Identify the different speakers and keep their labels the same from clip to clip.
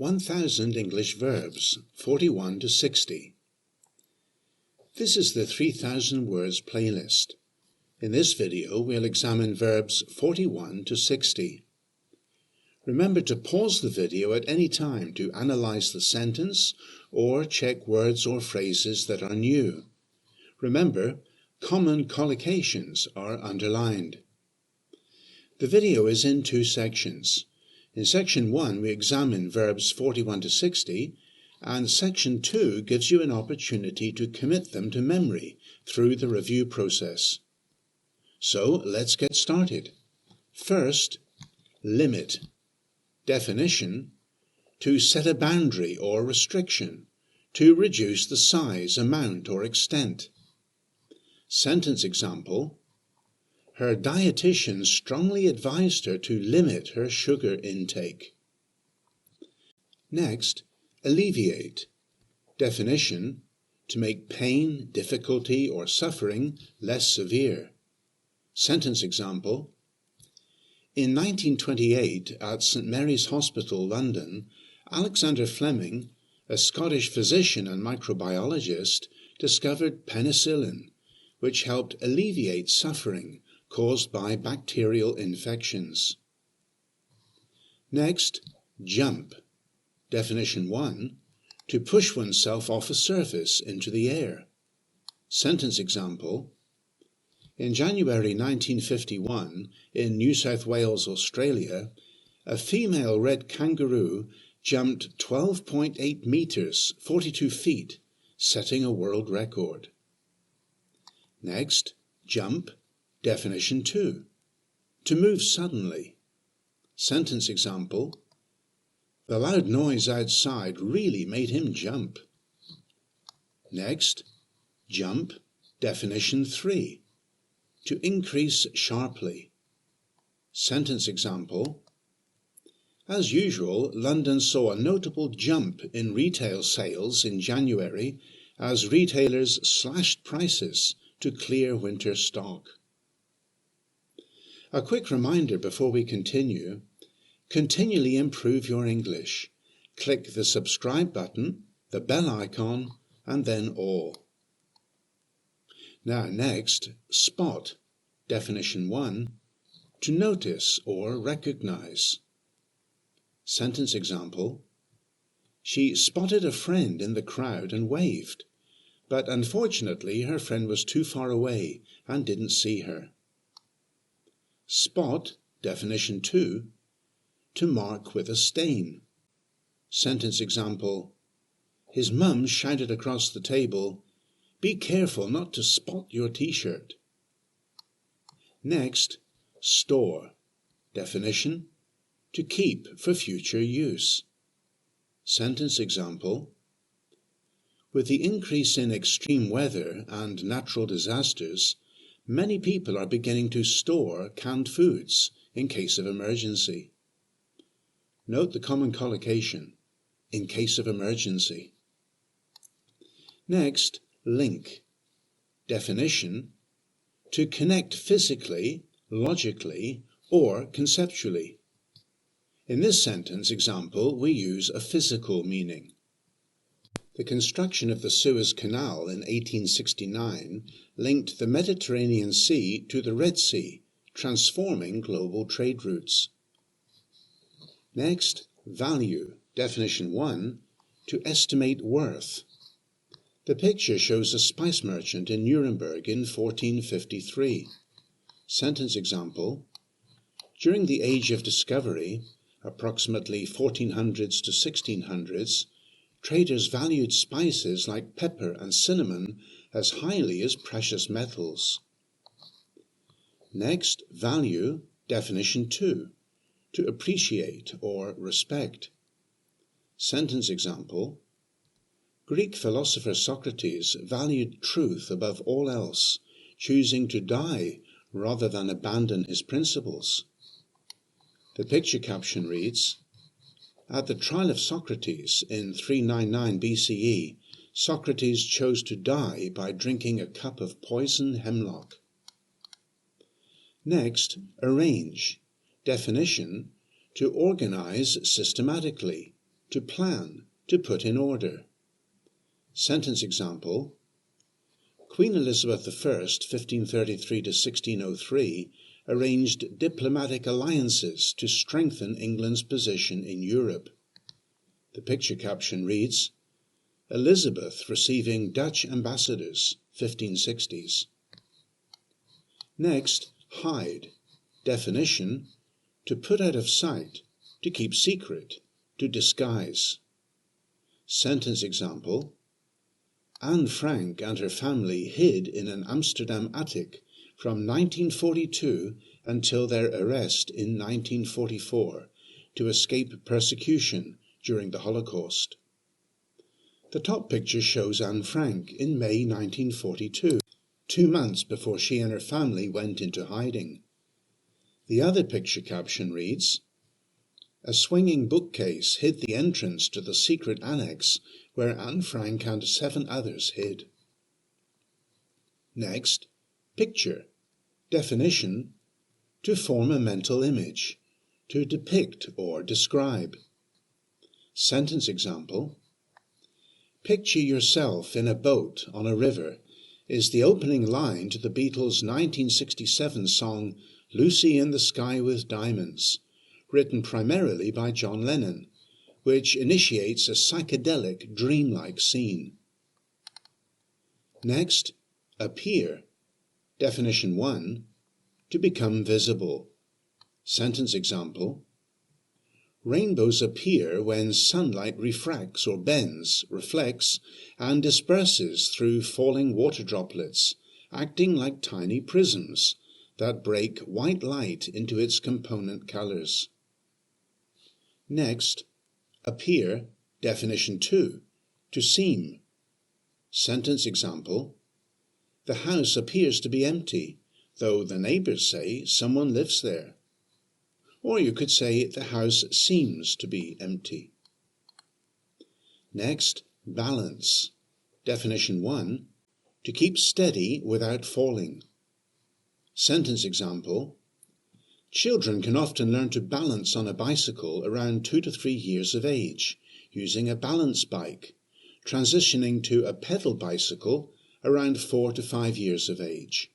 Speaker 1: 1000 English Verbs, 41 to 60. This is the 3000 words playlist. In this video, we'll examine verbs 41 to 60. Remember to pause the video at any time to analyze the sentence or check words or phrases that are new. Remember, common collocations are underlined. The video is in two sections. In section 1, we examine verbs 41 to 60, and section 2 gives you an opportunity to commit them to memory through the review process. So let's get started. First, limit. Definition: to set a boundary or restriction, to reduce the size, amount, or extent. Sentence example: her dietitian strongly advised her to limit her sugar intake. Next, alleviate. Definition: to make pain, difficulty, or suffering less severe. Sentence example: in 1928, at St Mary's Hospital, London, Alexander Fleming, a Scottish physician and microbiologist, discovered penicillin, which helped alleviate suffering caused by bacterial infections. Next, jump. Definition 1, to push oneself off a surface into the air. Sentence example: in January 1951, in New South Wales, Australia, a female red kangaroo jumped 12.8 meters, 42 feet, setting a world record. Next, jump. Definition 2, to move suddenly. Sentence example: the loud noise outside really made him jump. Next, jump. Definition 3, to increase sharply. Sentence example: as usual, London saw a notable jump in retail sales in January as retailers slashed prices to clear winter stock. A quick reminder before we continue: continually improve your English. Click the subscribe button, the bell icon, and then all. Now next, spot. Definition 1, to notice or recognize. Sentence example: she spotted a friend in the crowd and waved, but unfortunately her friend was too far away and didn't see her. Spot. Definition 2, to mark with a stain. Sentence example: his mum shouted across the table, "Be careful not to spot your t-shirt." Next, store. Definition: to keep for future use. Sentence example: with the increase in extreme weather and natural disasters, many people are beginning to store canned foods in case of emergency. Note the common collocation, in case of emergency. Next, link. Definition: to connect physically, logically, or conceptually. In this sentence example, we use a physical meaning. The construction of the Suez Canal in 1869 linked the Mediterranean Sea to the Red Sea, transforming global trade routes. Next, value. Definition 1, to estimate worth. The picture shows a spice merchant in Nuremberg in 1453. Sentence example: during the Age of Discovery, approximately 1400s to 1600s, traders valued spices like pepper and cinnamon as highly as precious metals. Next, value. Definition 2, to appreciate or respect. Sentence example: Greek philosopher Socrates valued truth above all else, choosing to die rather than abandon his principles. The picture caption reads: at the trial of Socrates in 399 BCE, Socrates chose to die by drinking a cup of poison hemlock. Next, arrange. Definition: to organize systematically, to plan, to put in order. Sentence example: Queen Elizabeth I, 1533 to 1603, arranged diplomatic alliances to strengthen England's position in Europe. The picture caption reads, Elizabeth receiving Dutch ambassadors, 1560s. Next, hide. Definition: to put out of sight, to keep secret, to disguise. Sentence example: Anne Frank and her family hid in an Amsterdam attic from 1942 until their arrest in 1944 to escape persecution during the Holocaust. The top picture shows Anne Frank in May 1942, 2 months before she and her family went into hiding. The other picture caption reads, A swinging bookcase hid the entrance to the secret annex where Anne Frank and 7 others hid. Next, picture. Definition: to form a mental image, to depict or describe. Sentence example: Picture yourself in a boat on a river is the opening line to the Beatles' 1967 song Lucy in the Sky with Diamonds, written primarily by John Lennon, which initiates a psychedelic, dreamlike scene. Next, appear. Definition 1, to become visible. Sentence example: Rainbows appear when sunlight refracts or bends, reflects, and disperses through falling water droplets, acting like tiny prisms that break white light into its component colors. Next, appear. Definition 2, to seem. Sentence example: The house appears to be empty, though the neighbors say someone lives there. Or you could say the house seems to be empty. Next, balance. Definition 1, to keep steady without falling. Sentence example: Children can often learn to balance on a bicycle around 2 to 3 years of age, using a balance bike, transitioning to a pedal bicycle around 4 to 5 years of age.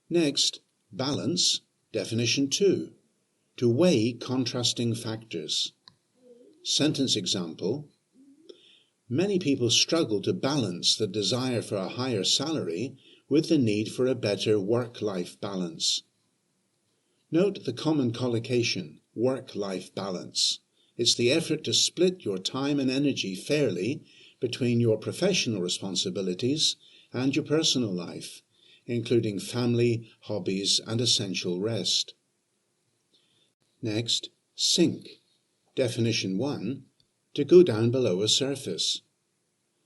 Speaker 1: Next, balance. Definition 2, to weigh contrasting factors. Sentence example: Many people struggle to balance the desire for a higher salary with the need for a better work-life balance. Note the common collocation, work-life balance. It's the effort to split your time and energy fairly between your professional responsibilities and your personal life, including family, hobbies, and essential rest. Next, sink. Definition 1, to go down below a surface.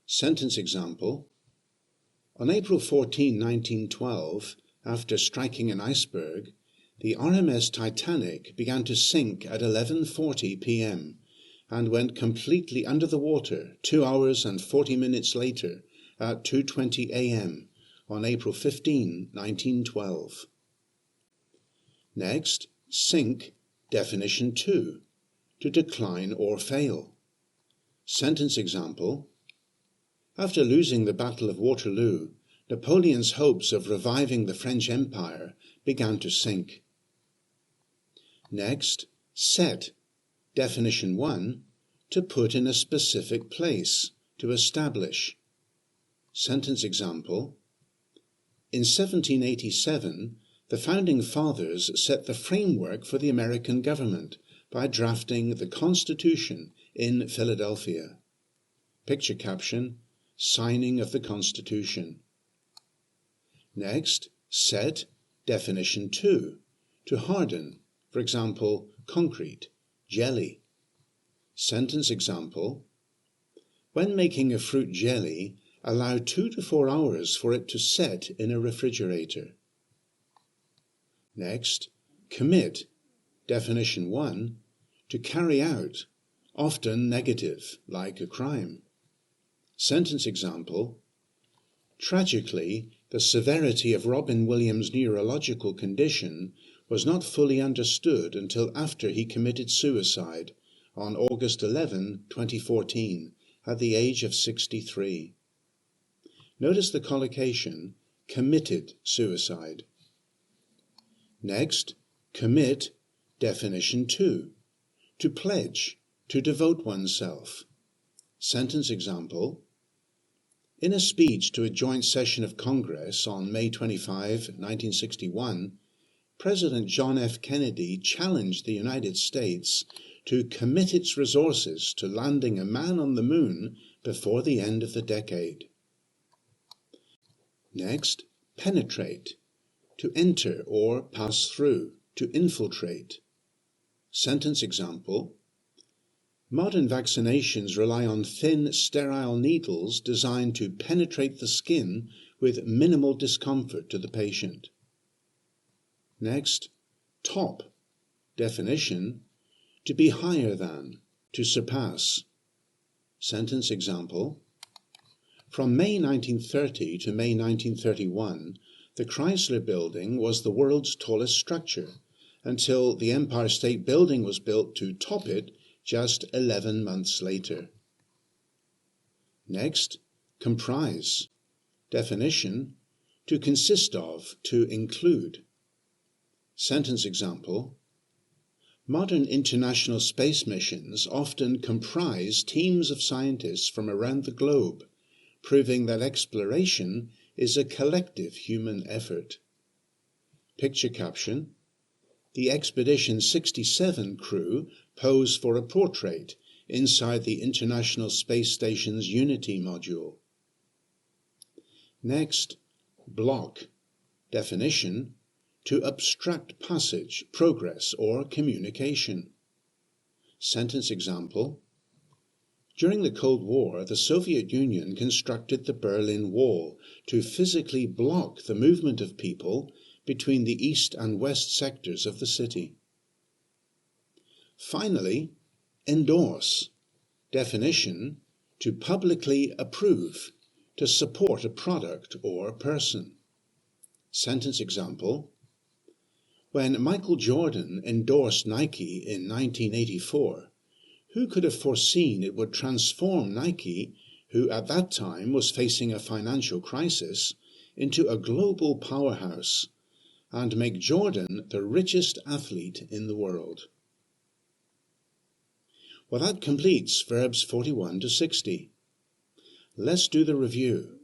Speaker 1: Sentence example: On April 14, 1912, after striking an iceberg, the RMS Titanic began to sink at 11:40 p.m. and went completely under the water 2 hours and 40 minutes later at 2:20 a.m. on April 15, 1912. Next, sink. Definition 2, to decline or fail. Sentence example: After losing the Battle of Waterloo, Napoleon's hopes of reviving the French Empire began to sink. Next, set. Definition 1, to put in a specific place, to establish. Sentence example: In 1787, the Founding Fathers set the framework for the American government by drafting the Constitution in Philadelphia. Picture caption, signing of the Constitution. Next, set. Definition 2, to harden, for example, concrete, jelly. Sentence example: When making a fruit jelly, allow 2 to 4 hours for it to set in a refrigerator. Next, commit. Definition 1, to carry out, often negative, like a crime. Sentence example: Tragically, the severity of Robin Williams' neurological condition was not fully understood until after he committed suicide on August 11, 2014, at the age of 63. Notice the collocation, committed suicide. Next, commit, definition 2, to pledge, to devote oneself. Sentence example: in a speech to a joint session of Congress on May 25, 1961, President John F. Kennedy challenged the United States to commit its resources to landing a man on the moon before the end of the decade. Next, penetrate, to enter or pass through, to infiltrate. Sentence example: modern vaccinations rely on thin, sterile needles designed to penetrate the skin with minimal discomfort to the patient. Next, top, definition: to be higher than, to surpass. Sentence example: from May 1930 to May 1931, the Chrysler Building was the world's tallest structure, until the Empire State Building was built to top it just 11 months later. Next, comprise. Definition: to consist of, to include. Sentence example: modern international space missions often comprise teams of scientists from around the globe, proving that exploration is a collective human effort. Picture caption: the Expedition 67 crew pose for a portrait inside the International Space Station's Unity module. Next, block. Definition: to obstruct passage, progress, or communication. Sentence example: during the Cold War, the Soviet Union constructed the Berlin Wall to physically block the movement of people between the east and west sectors of the city. Finally, endorse. Definition: to publicly approve, to support a product or person. Sentence example: when Michael Jordan endorsed Nike in 1984, who could have foreseen it would transform Nike, who at that time was facing a financial crisis, into a global powerhouse, and make Jordan the richest athlete in the world? Well, that completes verbs 41 to 60. Let's do the review.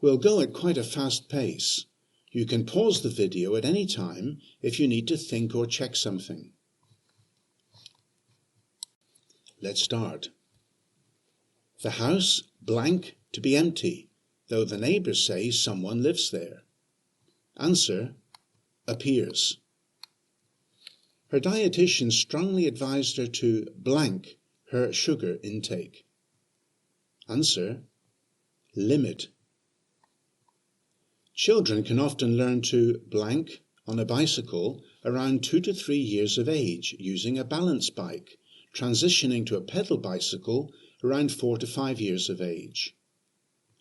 Speaker 1: We'll go at quite a fast pace. You can pause the video at any time if you need to think or check something. Let's start. The house blank to be empty, though the neighbors say someone lives there. Answer: appears. Her dietitian strongly advised her to blank her sugar intake. Answer: limit. Children can often learn to blank on a bicycle around 2 to 3 years of age using a balance bike, transitioning to a pedal bicycle around 4 to 5 years of age.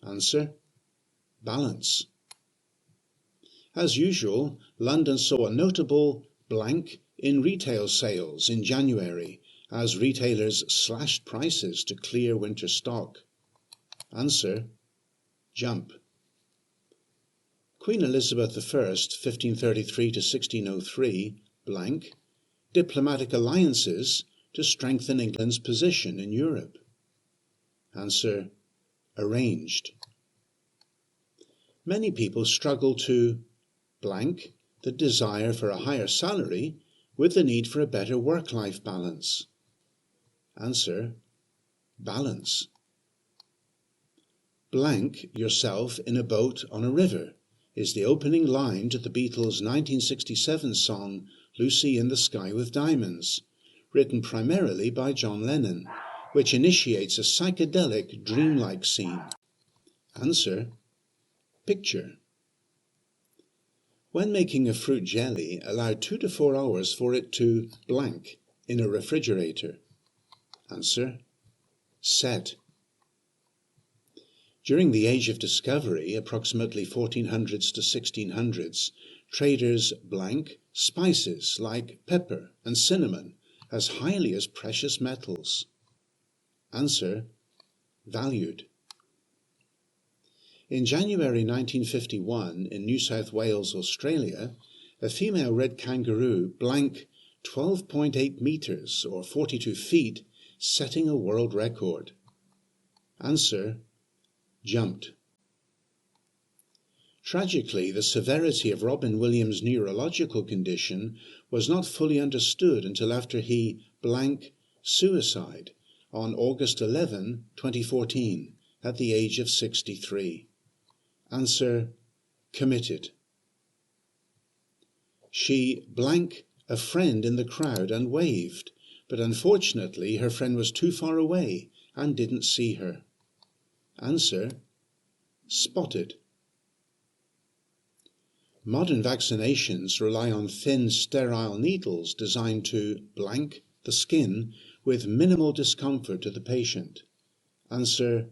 Speaker 1: Answer: balance. As usual, London saw a notable blank in retail sales in January as retailers slashed prices to clear winter stock. Answer: jump. Queen Elizabeth I, 1533 to 1603, blank, diplomatic alliances to strengthen England's position in Europe. Answer: arranged. Many people struggle to blank the desire for a higher salary with the need for a better work-life balance. Answer: balance. Blank yourself in a boat on a river is the opening line to the Beatles' 1967 song Lucy in the Sky with Diamonds, written primarily by John Lennon, which initiates a psychedelic, dreamlike scene. Answer: picture. When making a fruit jelly, allow 2 to 4 hours for it to blank in a refrigerator. Answer: set. During the Age of Discovery, approximately 1400s to 1600s, traders blank spices like pepper and cinnamon as highly as precious metals? Answer: valued. In January 1951, in New South Wales, Australia, a female red kangaroo blanked 12.8 meters or 42 feet, setting a world record. Answer: jumped. Tragically, the severity of Robin Williams' neurological condition was not fully understood until after he suicide on August 11, 2014, at the age of 63. Answer: committed. She a friend in the crowd and waved, but unfortunately her friend was too far away and didn't see her. Answer: spotted. Modern vaccinations rely on thin, sterile needles designed to the skin with minimal discomfort to the patient. Answer: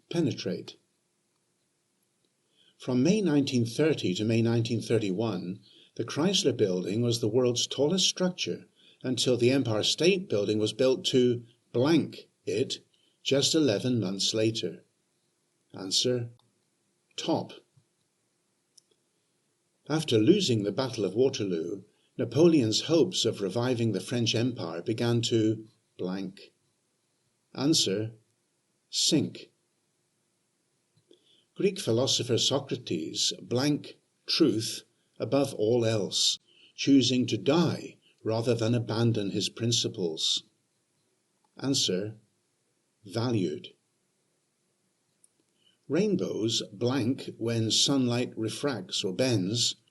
Speaker 1: penetrate. From May 1930 to May 1931, the Chrysler Building was the world's tallest structure until the Empire State Building was built to it just 11 months later. Answer: top. After losing the Battle of Waterloo, Napoleon's hopes of reviving the French Empire began to Answer: sink. Greek philosopher Socrates truth above all else, choosing to die rather than abandon his principles. Answer: valued. Rainbows when sunlight refracts or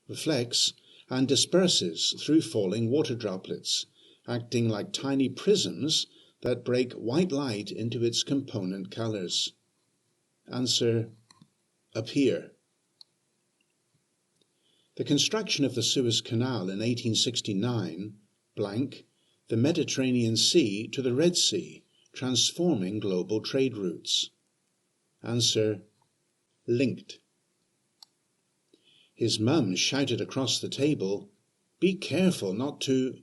Speaker 1: reflects, and disperses through falling water droplets, acting like tiny prisms that break white light into its component colors. Answer: appear. The construction of the Suez Canal in 1869 the Mediterranean Sea to the Red Sea, transforming global trade routes. Answer: linked. His mum shouted across the table, "Be careful not to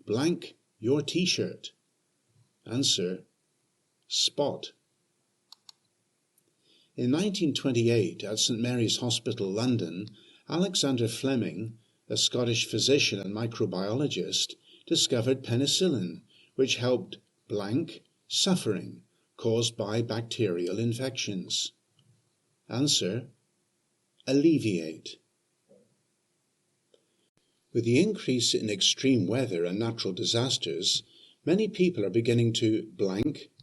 Speaker 1: your t-shirt." Answer: spot. In 1928, at St Mary's Hospital, London, Alexander Fleming, a Scottish physician and microbiologist, discovered penicillin, which helped suffering caused by bacterial infections. Answer: alleviate. With the increase in extreme weather and natural disasters, many people are beginning to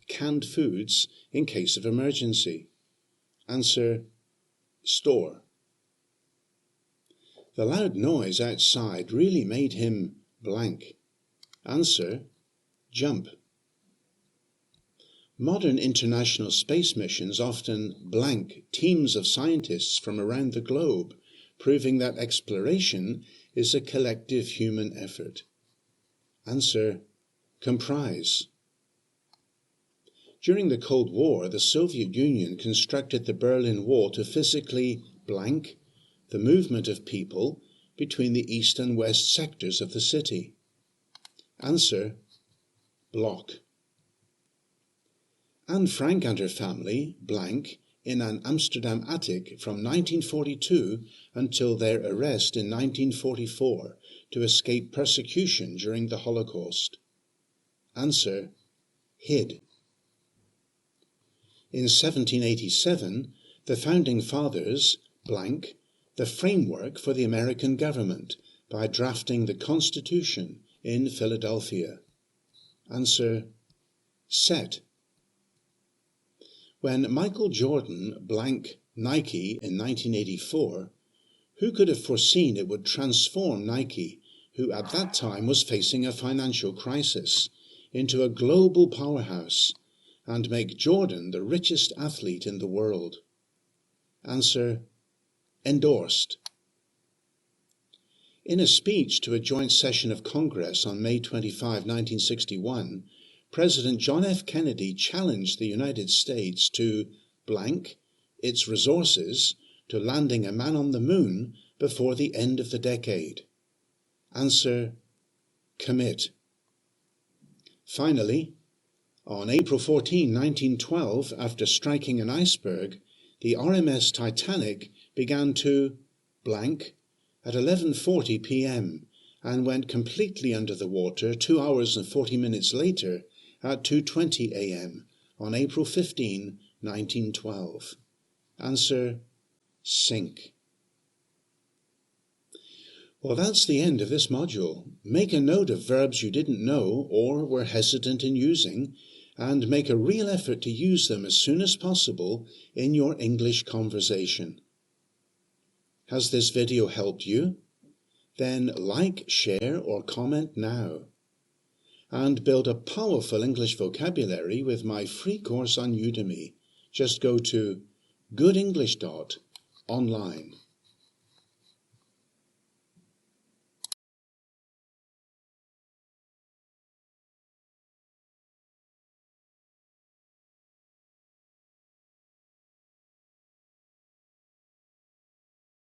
Speaker 1: canned foods in case of emergency. Answer: store. The loud noise outside really made him Answer: jump. Modern international space missions often teams of scientists from around the globe, proving that exploration is a collective human effort. Answer: comprise. During the Cold War, the Soviet Union constructed the Berlin Wall to physically the movement of people between the east and west sectors of the city. Answer: block. Anne Frank and her family in an Amsterdam attic from 1942 until their arrest in 1944 to escape persecution during the Holocaust. Answer: hid. In 1787, the Founding Fathers the framework for the American government by drafting the Constitution in Philadelphia. Answer: set. When Michael Jordan Nike in 1984, who could have foreseen it would transform Nike, who at that time was facing a financial crisis, into a global powerhouse and make Jordan the richest athlete in the world? Answer: endorsed. In a speech to a joint session of Congress on May 25, 1961, President John F. Kennedy challenged the United States to its resources to landing a man on the moon before the end of the decade. Answer: commit. Finally, on April 14, 1912, after striking an iceberg, the RMS Titanic began to blank at 11:40 p.m. and went completely under the water 2 hours and 40 minutes later at 2:20 a.m. on April 15, 1912. Answer: sink. Well, that's the end of this module. Make a note of verbs you didn't know or were hesitant in using, and make a real effort to use them as soon as possible in your English conversation. Has this video helped you? Then like, share, or comment now. And build a powerful English vocabulary with my free course on Udemy. Just go to goodenglish.online.